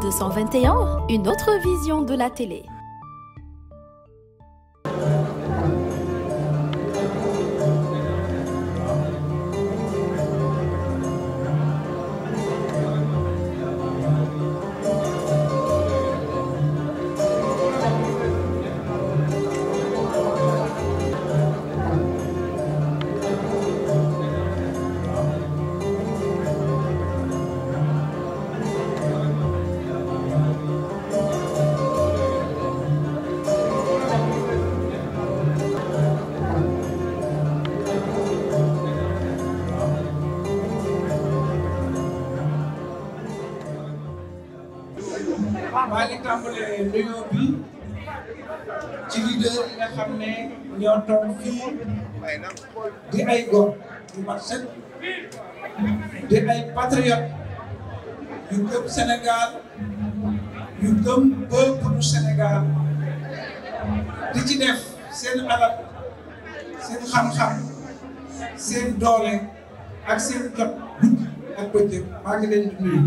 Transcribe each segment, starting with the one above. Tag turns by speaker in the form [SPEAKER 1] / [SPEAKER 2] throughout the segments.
[SPEAKER 1] 221, une autre vision de la télé.
[SPEAKER 2] maa ngi tàmbalee nuyoo bi ci leader yi nga xam ne ñoo toog fii di ay góor yu mat sëkk di ay patriote yu gëm Sénégal yu gëm peuple Sénégal di ci def seen alal seen xam-xam seen doole ak seen jot guddi ak bëccëg maa ngi leen di nuyu.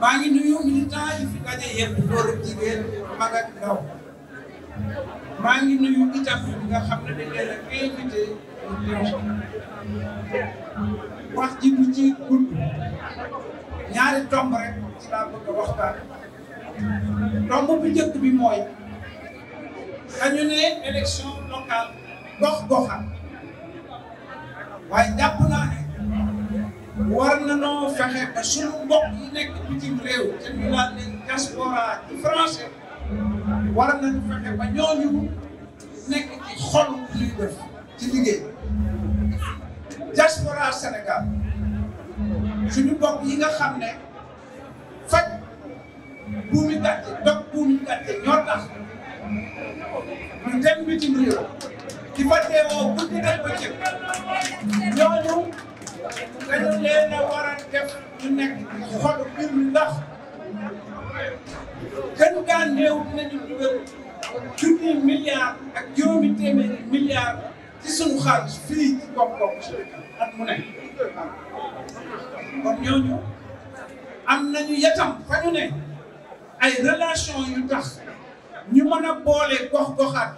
[SPEAKER 2] maa ngi nuyu militant yi fi daje yëpp góor ak jigéen mag ak ndaw maa ngi nuyu itam ñi nga xam ne dañ leen a invité wax ji bu ci gudd ñaari tomb rek ci laa bëgg a waxtaan tomb bu njëkk bi mooy dañu ne élection locale gox-goxam waaye jàpp naa ne war na noo fexe ba sunu mbokk yi nekk bitim réew te ñu naan leen diaspora ci français war nañu fexe ba ñooñu nekk ci xol luy def ci liggéey diaspora Sénégal suñu mbokk yi nga xam ne faj buumi gàcce dog buumi gàcce ñoo tax ñu dem bitim réew di fa teewoo guddi dem ba cëg ñooñu dañu leen a war a def ñu nekk ci xolu mbir mi ndax gën gaa néew dinañu dugal junni milliards ak juróomi téeméeri milliards ci suñu xaalis fii ci koom-koom at mu nekk kon ñooñu am nañu yatam fa ñu ne ay relation yu tax ñu mën a boole gox-goxaat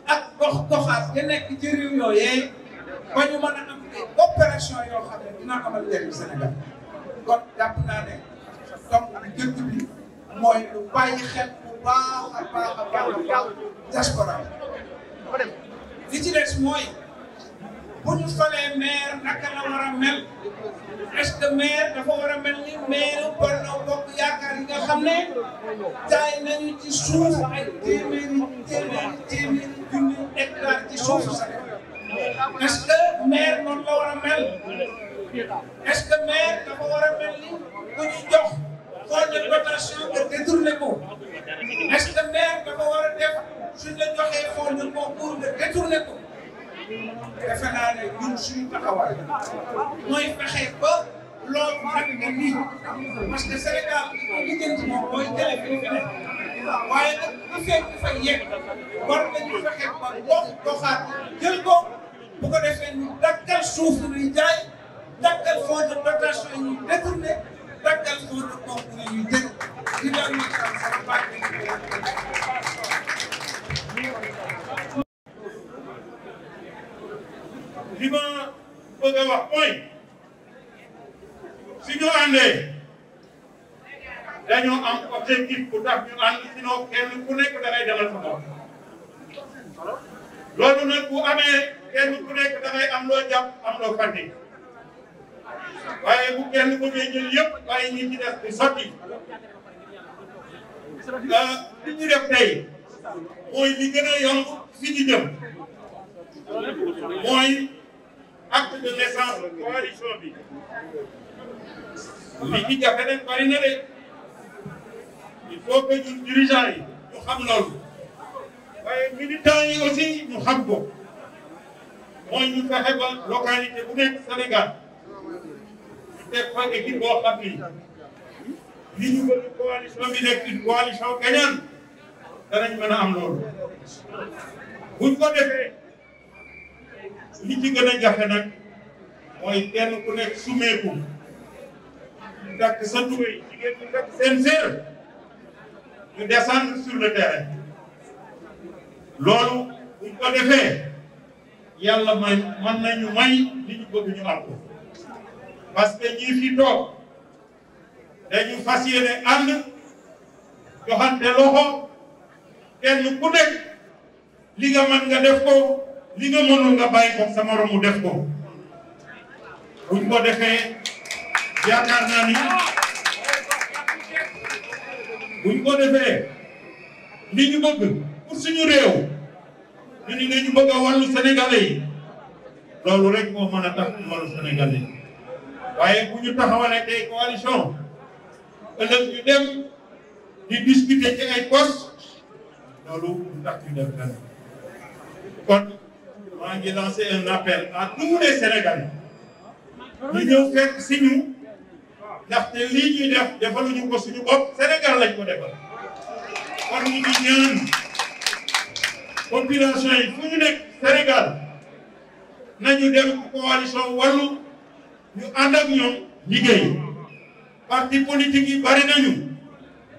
[SPEAKER 2] ak gox-goxaat ya nekk ci réew yooyee ba ñu mën a am ay opération yoo xam ne dina amal njëriñ Sénégal kon jàpp naa ne donc njëkk bi mooy lu bàyyi xel bu baax a baax a baax diaspora li ci des mooy bu ñu falee maire naka la war a mel est-ce que maire dafa war a mel ni maire Benno Bokk Yaakaar yi nga xam ne jaay nañu ci suuf ay téeméeri junni hectare ci suufu Sénégal est-ce que maire noonu la war a mel est-ce que maire dafa war a mel ni ku ñu jox fonds de dotation nga détourné ko est-ce que maire dafa war a def suñ la joxee fonds de concours nga détourné ko defe naa ne ñun suñu taxawaay mooy fexe ba loolu nag nga nii parce que Sénégal li gën ci moom mooy télé bi fi nekk waaye nag bu fekk fa yegg war nañu fexe ba goxaat jël ko bu ko defee ñu dakkal suuf ñuy jaay dakkal fonds de dotation yi ñuy détourné dakkal fonds de concours yi ñuy dégg di daal di sant sama baax
[SPEAKER 3] li ma bëgg a wax mooy si ñu àndee dañoo am objectif bu tax ñu ànd sinon kenn ku nekk da ngay demal sa bopp loolu nag bu amee kenn ku nekk da ngay am loo jàpp am loo fàtte waaye bu kenn bëggee jël yëpp bàyyi ñi ci des di sotti li ñu def tey mooy li gën a yomb fi ñu jëm mooy acte de naissance coalition bi li ci jafe nag bari na de il faut que ñun dirigeants yi ñu xam loolu waaye militants yi aussi ñu xam ko mooy ñu fexe ba localité bu nekk Sénégal ñu teg fa équipe boo xam ni li ñu bëgg coalition bi nekk une coalition gagnante danañ mën a am loolu buñ ko defee li ci gën a jafe nag mooy kenn ku nekk sumeeku ñu takk sa tubéy jigéen ñu takk seen séer ñu descendre sur le terrain loolu buñ ko defee yàlla mën nañu may li ñu bëgg ñu am ko parce que ñii fi toog dañu fas yéene ànd joxante loxo kenn ku nekk li nga mën nga def ko li nga mënul nga bàyyi ko sa morom mu def ko buñ ko defee yaakaar naa ni buñ ko defee li ñu bëgg pour suñu réew ñu ni dañu bëgg a wàllu sénégalais yi loolu rek moo mën a tax ñu wàllu sénégalais yi waaye bu ñu taxawalee tey coalition ëllëg ñu dem di discuter ci ay postes loolu du tax ñu def dara kon maa ngi lancé un appel à tous les Sénégalais ñu ñëw fekk si ñu ndaxte lii ñuy def defaluñu ko suñu bopp Sénégal lañ ko defal kon ñu ngi ñaan population yi fu ñu nekk Sénégal nañu dem coalition wàllu ñu ànd ak ñoom liggéey parti politique yi bari nañu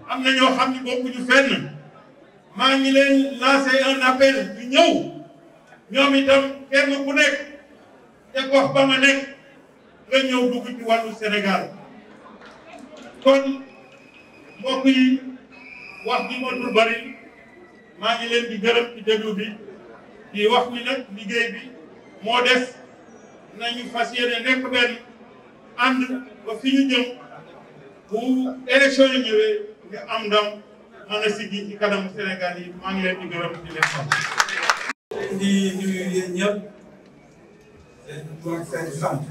[SPEAKER 3] am na ñoo xam ni bokkuñu fenn maa ngi leen lancé un appel ñu ñëw ñoom itam kenn ku nekk te gox ba nga nekk nga ñëw dugg ci wàllu Sénégal kon mbokk yi wax ji matul bari maa ngi leen di gërëm ci déglu bi di wax ni nag liggéey bi moo des nañu fas yéene nekk benn ànd ba fi ñu jëm bu élection yi ñëwee nga am ndam mën a siggi ci kanamu Sénégal yi maa ngi leen di gërëm di leen sant.
[SPEAKER 2] di nuyu yéen ñëpp seen tur ak seen sant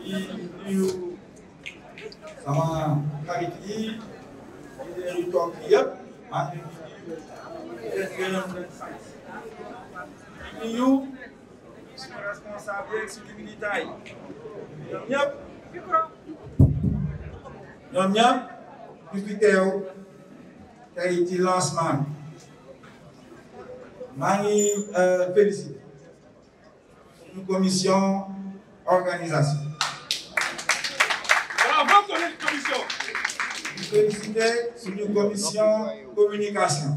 [SPEAKER 2] di nuyu sama xarit yi leen toog yëpp maa ngi leen gërëm leen sant di nuyu suñu responsable ak suñu militant yi ñoom ñëpp ñu fi teew tey ci lancement maa ngi félicité suñu commission organisation.
[SPEAKER 3] Bravo commission.
[SPEAKER 2] di félicité suñu commission communication.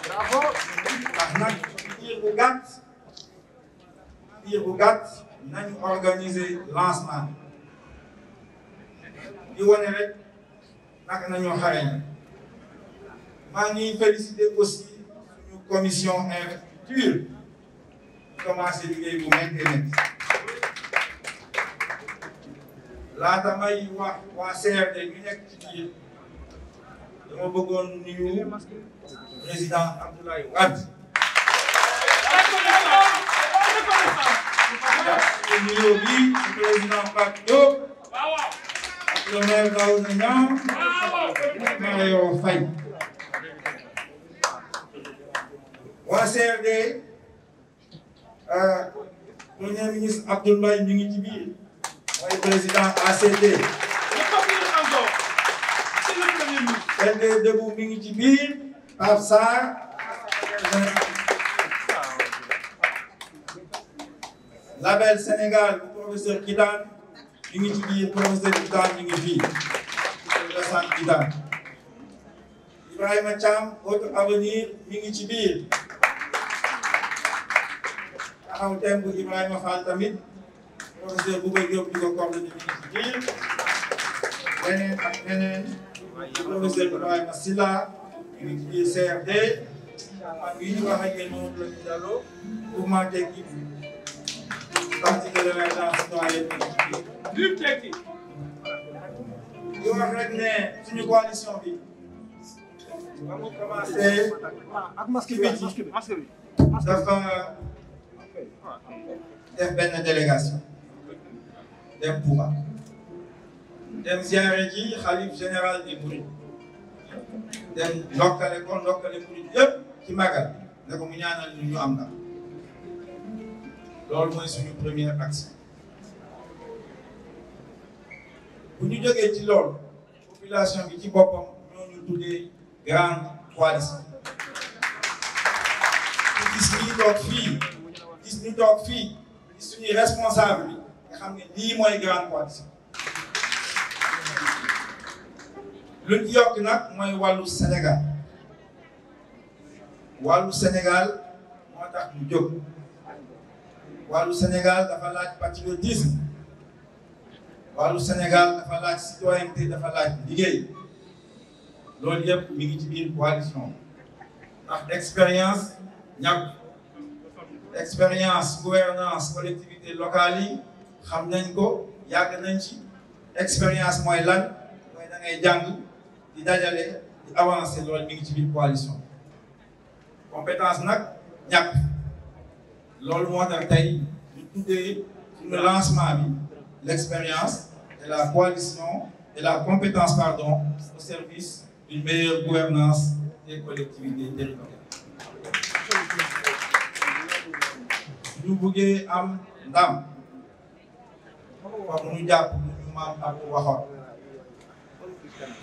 [SPEAKER 2] Bravo. ndax nag diir bu gàtt nañu organiser lancement di wane rek naka nañoo xarañ. maa ngi félicité aussi suñu commission infrastructure commencé liggéey bu métti métti laata may wax waa CRD ñu nekk ci biir dama bëggoon nuyu président Abdoulaye Wade ak nuyu bi président Pape Diop ak le maire Daouda Niang Mario Faye waa CRD premier ministre Abdoul Mbaye mi ngi ci biir mooy président ACT CRD Debout mi ngi ci biir Pape Sarr Label Sénégal bu professeur Kidane mi ngi ci biir professeur Kidane mi ngi fii professeur Kidane Ibrahima Thiam Autre Avenir mi ngi ci biir taxaw thème bu Ibrahima Fall tamit professeur Bouba Diop di ko coordonné mi ngi ci biir leneen ak leneen professeur Ibrahima Silla mi ngi ci biir CRD ak yi ñu wax ak yéen moom la ñu dalloo mouvement tekki parti de l'émergence citoyenne mi ngi ci biir di wax rek ne suñu coalition bi ba mu commencé ci biti dafa def benn délégation dem Touba dem ziare ji xalif général des Mourides dem ndokkale Mouride yëpp ci magal ne ko mu ñaanal ñu am na loolu mooy suñu première action bu ñu jógee ci loolu population bi ci boppam ñoo ñu tuddee grande coalition gis ñu toog fii gis suñuy responsable bi nga xam ne lii mooy grande coalition luñ ci yokk nag mooy wàllu Sénégal wàllu Sénégal moo tax ñu jóg wàllu Sénégal dafa laaj patriotisme wàllu Sénégal dafa laaj citoyenneté dafa laaj liggéey loolu yëpp mi ngi ci biir coalition ndax expérience ñàkk expérience gouvernance collectivité locale yi xam nañ ko yàgg nañ ci expérience mooy lan mooy da ngay jàng di dajale di avancer loolu mi ngi ci biir coalition compétence nag ñàkk loolu moo tax tey ñu tuddee suñu lancement bi l'expérience et la coalition et la compétence pardon au service d'une meilleure gouvernance des collectivités territoriales. ñu buggee am ndam comme ñu jàpp ñu maam ak waxoon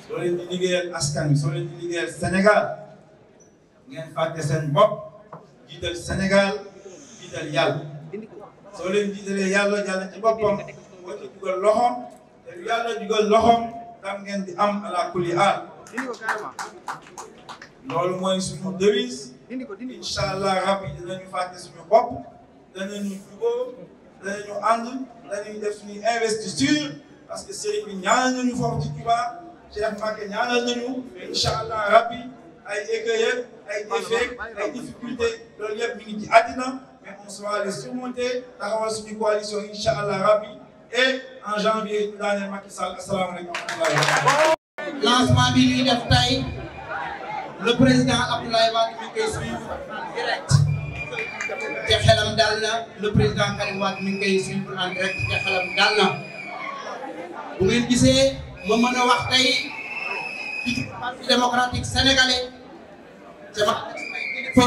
[SPEAKER 2] soo leen di liggéeyal askan wi soo leen di liggéeyal Sénégal ngeen fàtte seen bopp jiital Sénégal jiital yàlla soo leen jiitalee yàlla ci boppam moo ci dugal loxoom te yàlla dugal loxoom tam ngeen di am ala kulli aal loolu mooy suñu devise incha allah rabbi dinañu fàtte suñu bopp danañu jubóo danañu ànd danañu def suñuy investiture parce que sëriñ bi ñaanal nañu foofu ci Touba Cheikh Mbacké ñaanal nañu incha allah rabbi ay écueils ay défis ay difficultés loolu yëpp mi ngi ci àddina mais on sera les surmonter taxawal suñu coalition incha allah rabbi et en janvier ñu daaneel Macky Sall asalaamaaleykum wa rahmatulah.
[SPEAKER 4] lancement bi ñuy def tey le président Abdoulaye Wade mi ngi koy suivre en direct te xelam dal na le président Karim Wade mi ngi koy suivre en direct te xelam dal na bu ngeen gisee ma mën a wax tey ci parti démocratique sénégalais ca fa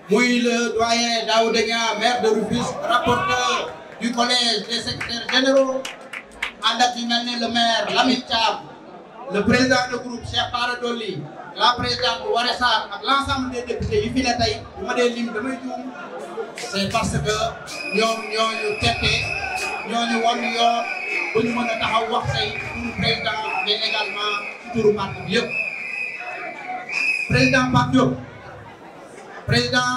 [SPEAKER 4] muy le doyen Daouda Niang maire de Rufisque rapporteur du collège des secrétaires généraux ànd ak yu mel ne le maire Lamine Thiam le président de groupe Cheikh Bara Dolly la présidente Waré Sarr ak l'ensemble des députés yu fi ne tey bu ma dee lim damay juum c'est parce que ñoom ñooñu tette ñooñu won yoon ba ñu mën a taxaw wax tey turu président mais également ci turu parti bi yëpp président Pape Diop président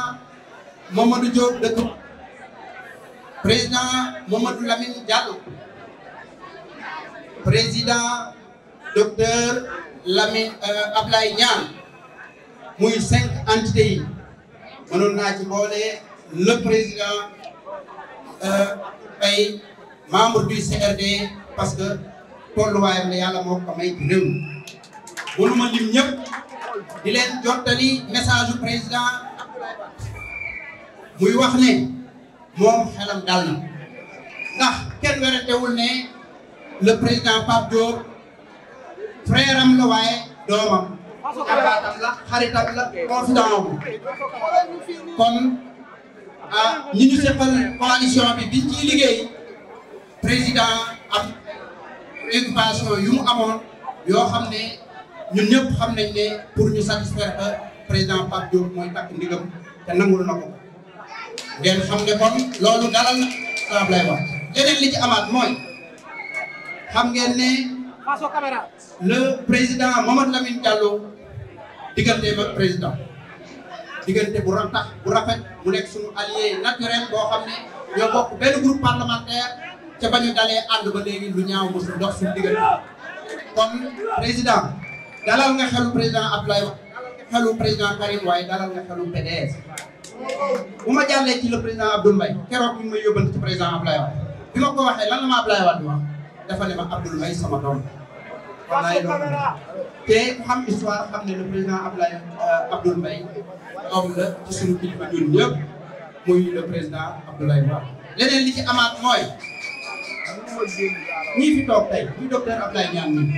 [SPEAKER 4] Mamadou Diop dëkk président Mamadou Lamine Diallo président docteur Lamine Ablaye Niang muy 5 entités yi mënoon naa ci boole le président ay membre du CRD parce que tolluwaayam la yàlla moo ko may ci réew mi mënuma lim ñëpp di leen jottali message du président Abdoulaye Wade muy wax ne moom xelam dal na ndax kenn werantewul ne le président Pape Diop frère am la waaye doomam jarbaatam la xaritam la confident am kon ñi ñu seqal coalition bi biñ ciy liggéey président am préoccupation yu mu amoon yoo xam ne ñun ñëpp xam nañ ne pour ñu satisfaire président Pape Diop mooy takk ndigam te nangul na ko ngeen xam ne kon loolu dalal na Ablaye Wade leneen li ci amaat mooy xam ngeen ne le président Mamadou Lamine Diallo digganteem ak président diggante bu tax bu rafet mu nekk suñu allié naturel boo xam ne ñoo bokk benn groupe parlementaire ca ba ñu dalee ànd ba léegi lu ñaaw mosul dox suñu diggante kon président dalal nga xelu président Abdoulaye Wade dalal nga xelu président Karim waaye dalal nga xelu PDS bu ma jàllee ci le président Abdoul Mbaye keroog ñu may yóbbante ci président Abdoulaye Wade bi ma ko waxee lan la ma Abdoulaye Wade wax dafa ne ma Abdoul Mbaye sama doom wallaay loolu te ku xam histoire xam ne le président Abdoul Mbaye doom la ci suñu kilifa ñun ñëpp muy le président Abdoulaye Wade leneen li ci amaat mooy ñii fi toog tey muy docteur Abdoulaye Niang nii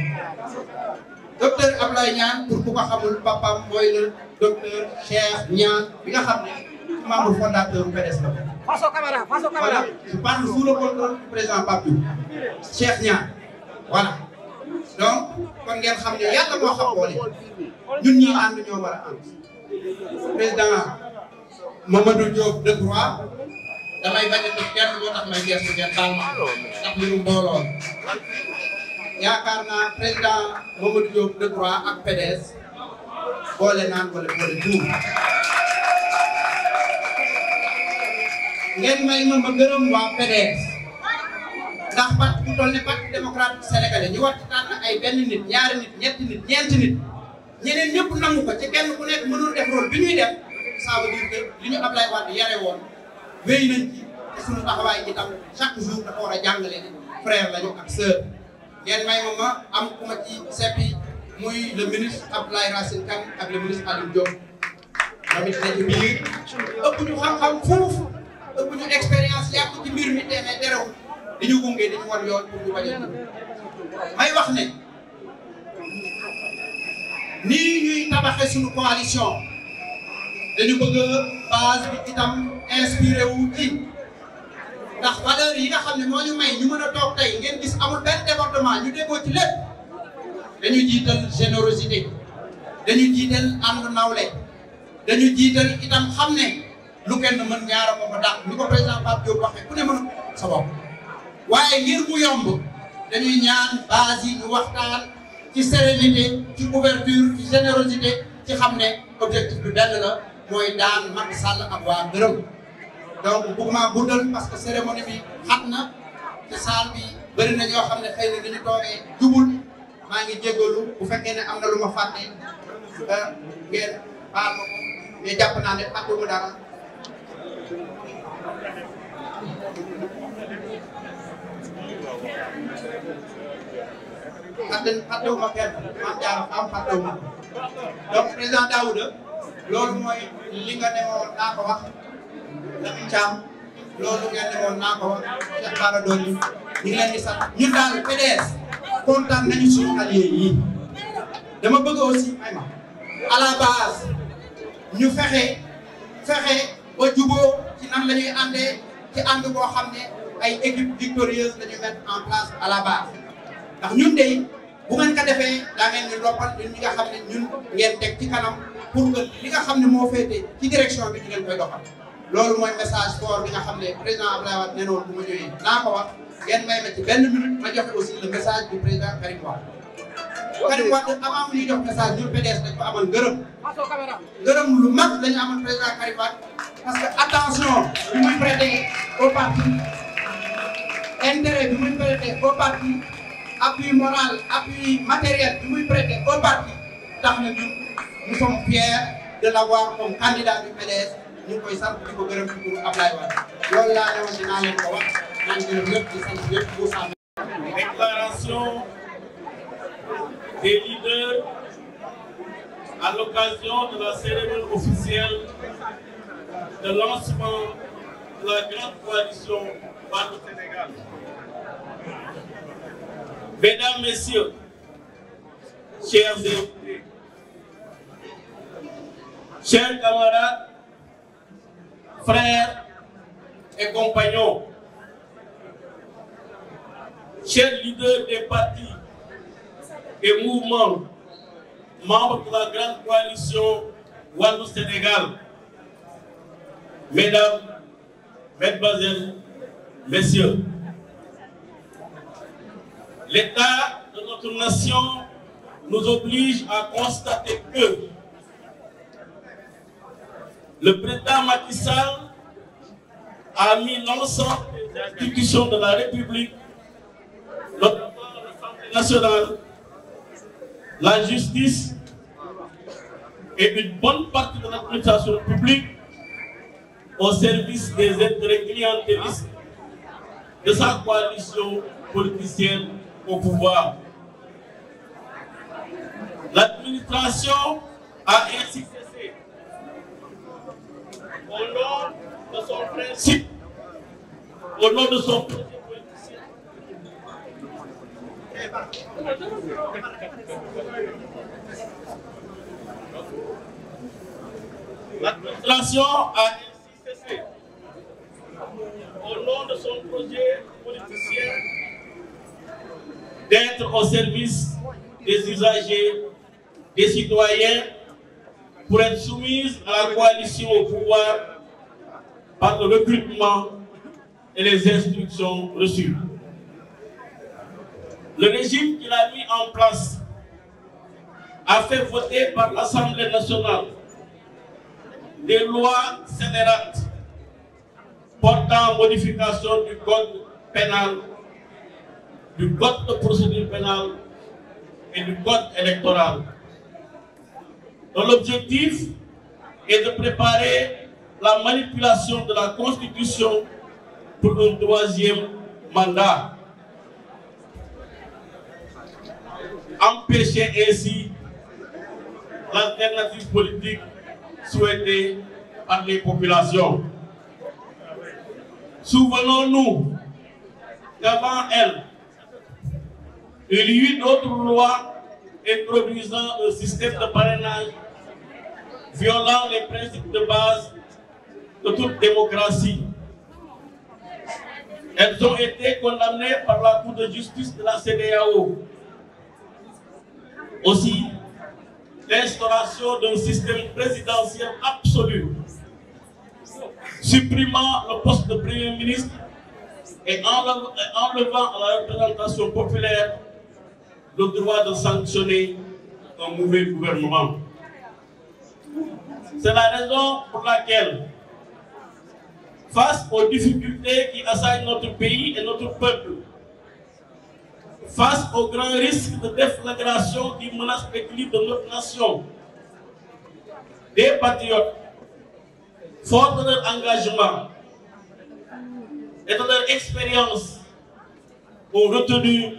[SPEAKER 4] docteur Abdoulaye Niang pour ku ko xamul papam mooy le docteur Cheikh Niang bi nga xam ne membre fondateur bu PDS la voilà je parle sous le contrôle du président Pape Diop Cheikh Niang voilà donc kon ngeen xam ne yàlla moo xam boole ñun ñii ànd ñoo war a ànd président Mamadou Diop Decroix damay bañ a def kenn moo tax may gëstu kenn baal ma ndax mbirum mbooloo yaakaar naa président Mamadou Diop Decroix ak PDS boole naan wala boole tuur ngeen may ma gërëm waa PDS ndax parti bu toll ne parti démocratique sénégalais ñu war ci tànn ay benn nit ñaari nit ñetti nit ñeenti nit ñeneen ñëpp nangu ko ci kenn ku nekk mënul def rôle bi ñuy def ça veut dire que li ñu Ablaye Wade yare woon wéy nañ ci te suñu taxawaay itam chaque jour dafa war a jàngale ni frère lañu ak sœur ngeen may ma am ku ma ci seppi muy le ministre Abdoulaye Racine Kane ak le ministre Aliou Diop tamit ne ci biir ëpp ñu xam-xam foofu ëpp ñu expérience yàgg ci mbir mi demee terewul di ñu gunge di ñu wan yoon pour ñu bañ a may wax ne nii ñuy tabaxe suñu coalition dañu bëgg base bi itam inspiré wu ci ndax valeur yi nga xam ne moo ñu may ñu mën a toog tey ngeen gis amul benn département ñu déggoo ci lépp dañu jiital générosité dañu jiital ànd nawle dañu jiital itam xam ne lu kenn mën ñaara ko ba dàq ni ko président Pape Diop waxee ku ne mën sa bopp waaye ngir mu yomb dañuy ñaan base yi ñu waxtaan ci sérénité ci ouverture ci générosité ci xam ne objectif bi benn la mooy daan Macky Sall ak waa gërëm donc bëgguma guddal parce que cérémonie bi xat na te salle bi bëri na ñoo xam ne xëy na dañu toogee jubul maa ngi jégalu bu fekkee ne am na lu ma fàtte ngeen baal ma ko mais jàpp naa ne fàttewuma dara fàttewuma kenn maam Diarra am fàttewuma donc président Daouda loolu mooy li nga ne woon naa ko wax Lamine Thiam loolu ngeen ne woon naa ko wax Cheikh Bara Dolly ñu ngi leen di sant ñun daal PDS kontaan nañu suñu alliés yi dama bëgg aussi ay ma à la base ñu fexe ba juboo ci nan la ñuy àndee ci ànd boo xam ne ay équipe victorieuse la ñu mettre en place à la base ndax ñun de bu ngeen ko defee daa ngeen ñu loppal ñun ñi nga xam ne ñun ngeen teg ci kanam pour que li nga xam ne moo féete ci direction bi ñu leen koy doxal loolu mooy message fort bi nga xam ne président Abdoulaye Wade nee na woon bu ma ñëwee naa ko wax ngeen may ma ci benn minute ma joxe aussi le message du président Karim Wade. Karim Wade avant mu ñuy jox message ñun PDS dañ ko amal gërëm lu mag la ñu amal président Karim Wade parce que attention bi muy prêter au parti intérêt bi muy prêter au parti appui moral appui matériel bi muy prêter au parti tax na ñun nous sommes fiers de l'avoir comme candidat du PDS ñu ngi koy sant di ko gërëm ci turu Abdoulaye Wade loolu laa ne woon dinaa leen ko wax maa ngi gërëm ñëpp di sant ñëpp bu sàmm.
[SPEAKER 3] Déclaration des leaders à l'occasion de la cérémonie officielle de lancement de la grande coalition Wallu Sénégal. Mesdames, Messieurs, chers invités, chers camarades, frères et compagnons, chers leaders des partis et mouvements, membres de la grande coalition Wallu Sénégal, mesdames, mesdemoiselles, messieurs, l'état de notre nation nous oblige à constater que le président Macky Sall a mis l'ensemble des institutions de la République, notamment l'Assemblée nationale, la justice et une bonne partie de l'administration publique au service des intérêts clientélistes de sa coalition politicienne au pouvoir. L'administration a ainsi cessé, au nom de son principe, au nom de son projet politicien, l'administration a ainsi cessé, au nom de son projet politicien, d'être au service des usagers, des citoyens, pour être soumise à la coalition au pouvoir par le recrutement et les instructions reçues.
[SPEAKER 5] Le régime qu'il a mis en place a fait voter par l'Assemblée nationale des lois scélérates portant modification du code pénal, du code de procédure pénale et du code électoral. Donc l'objectif est de préparer la manipulation de la Constitution pour un troisième mandat. Empêcher ainsi l'alternative politique souhaitée par les populations. Souvenons-nous qu'avant elle, il y eut d'autres lois introduisant un système de parrainage violant les principes de base de toute démocratie. Elles ont été condamnées par la Cour de justice de la CEDEAO. Aussi, l'instauration d'un système présidentiel absolu, supprimant le poste de Premier ministre et enlevant à la représentation populaire le droit de sanctionner un mauvais gouvernement. C'est la raison pour laquelle, face aux difficultés qui assaillent notre pays et notre peuple, face aux grands risques de déflagration qui menacent l'équilibre de notre nation, des patriotes, forts de leur engagement et de leur expérience, ont retenu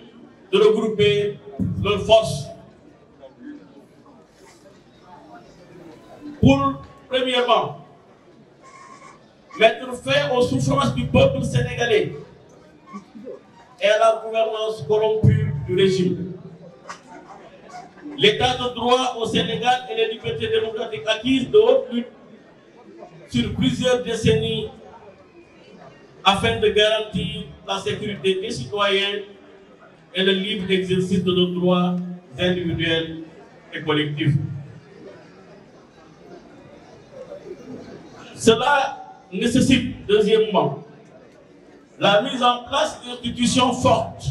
[SPEAKER 5] de regrouper leurs forces pour, premièrement, mettre fin aux souffrances du peuple sénégalais et à la gouvernance corrompue du régime. L'état de droit au Sénégal et les libertés démocratiques acquises de haute lutte sur plusieurs décennies afin de garantir la sécurité des citoyens et le libre exercice de nos droits individuels et collectifs. Cela nécessite, deuxièmement, la mise en place d'institutions fortes,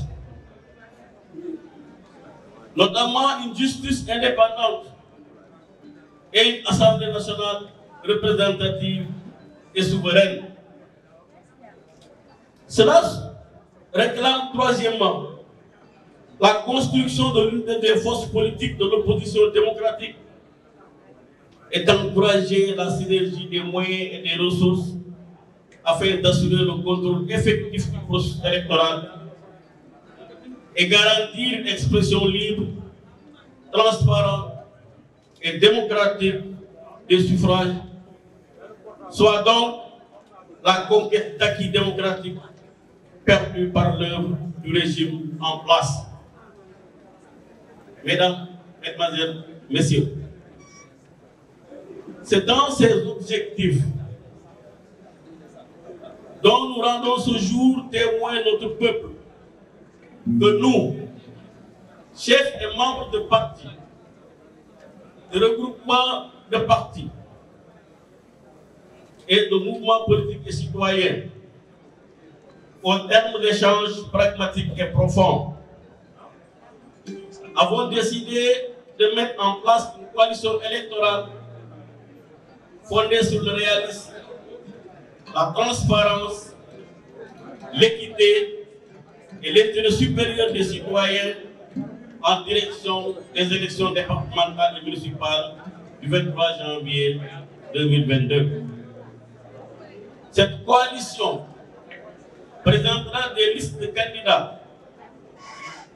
[SPEAKER 5] notamment une justice indépendante et une Assemblée nationale représentative et souveraine. Cela réclame, troisièmement, la construction de l'une des forces politiques de l'opposition démocratique et d'encourager la synergie des moyens et des ressources afin d'assurer le contrôle effectif du processus électoral et garantir une expression libre, transparente et démocratique des suffrages, soit donc la conquête d'acquis démocratiques perdus par l'œuvre du régime en place. Mesdames, Mesdemoiselles, Messieurs, c'est dans ces objectifs dont nous rendons ce jour témoin notre peuple que nous, chefs et membres de partis, de regroupements de partis et de mouvements politiques et citoyens, au terme d'échanges pragmatiques et profonds, avons décidé de mettre en place une coalition électorale fondée sur le réalisme, la transparence, l'équité et l'intérêt supérieur des citoyens en direction des élections départementales et municipales du 23 janvier 2022. Cette coalition présentera des listes de candidats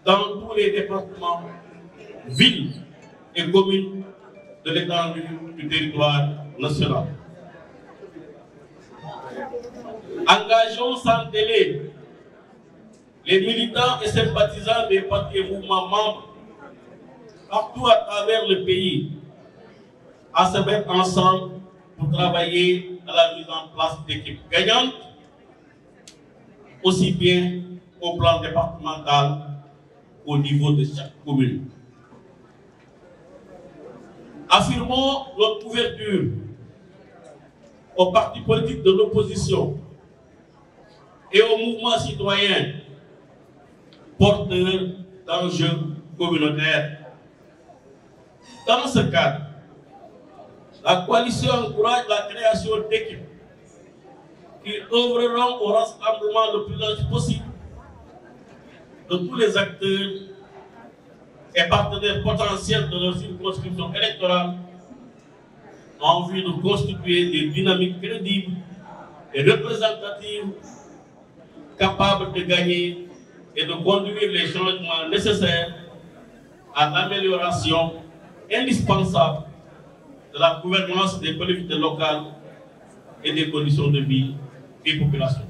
[SPEAKER 5] dans tous les départements, villes et communes de l'étendue du territoire national. Engageons sans délai les militants et sympathisants des partis et mouvements membres partout à travers le pays à se mettre ensemble pour travailler à la mise en place d'équipes gagnantes, aussi bien au plan départemental qu'au niveau de chaque commune. Affirmons notre ouverture aux partis politiques de l'opposition et aux mouvements citoyens porteurs d'enjeux communautaires. Dans ce cadre, la coalition encourage la création d'équipes qui œuvreront au rassemblement le plus large possible de tous les acteurs et partenaires potentiels de leur circonscription électorale en vue de constituer des dynamiques crédibles et représentatives capables de gagner et de conduire les changements nécessaires à l'amélioration indispensable de la gouvernance des collectivités locales et des conditions de vie des populations.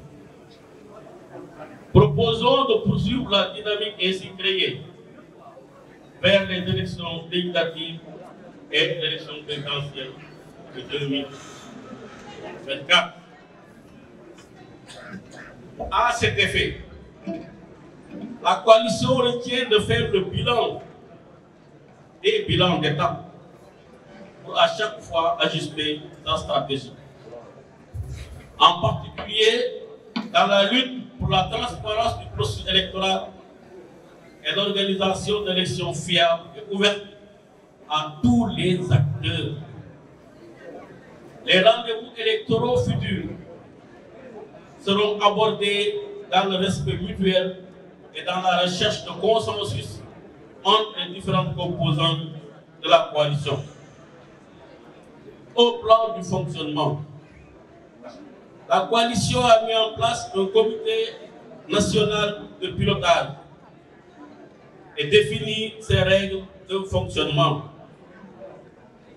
[SPEAKER 5] Proposons de poursuivre la dynamique ainsi créée vers les élections législatives et l'élection présidentielle de 2024. À cet effet, la coalition retient de faire le bilan des bilans d'État pour à chaque fois ajuster sa stratégie. En particulier, dans la lutte pour la transparence du processus électoral et l'organisation d'élections fiables et ouvertes à tous les acteurs. Les rendez-vous électoraux futurs seront abordés dans le respect mutuel et dans la recherche de consensus entre les différentes composantes de la coalition. Au plan du fonctionnement, la coalition a mis en place un comité national de pilotage et défini ses règles de fonctionnement.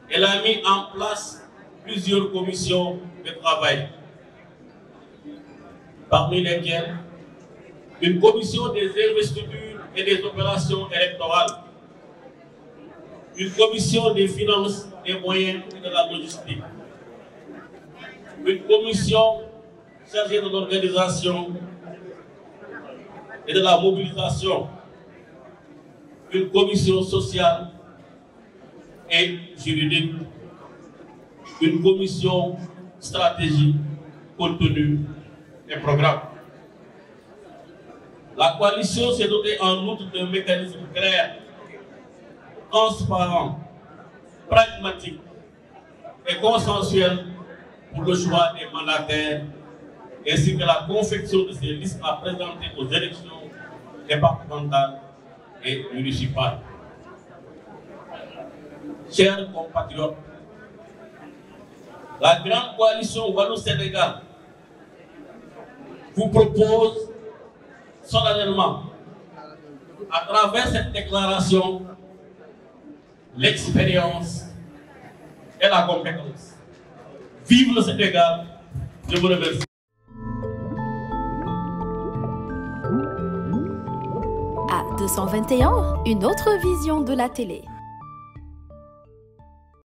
[SPEAKER 5] Elle a mis en place plusieurs commissions de travail, parmi lesquelles une commission des investitures et des opérations électorales, une commission des finances, des moyens et de la logistique, une commission chargée de l'organisation et de la mobilisation, une commission sociale et juridique, une commission stratégie, contenu et programme. La coalition s'est dotée en outre d'un mécanisme clair, transparent, pragmatique et consensuel pour le choix des mandataires ainsi que la confection de ces listes à présenter aux élections départementales et municipales. Chers compatriotes, la grande coalition Wallou-Sénégal vous propose solennellement, à travers cette déclaration, l'expérience et la compétence. Vive le Sénégal, je vous remercie.
[SPEAKER 1] À 221, une autre vision de la télé.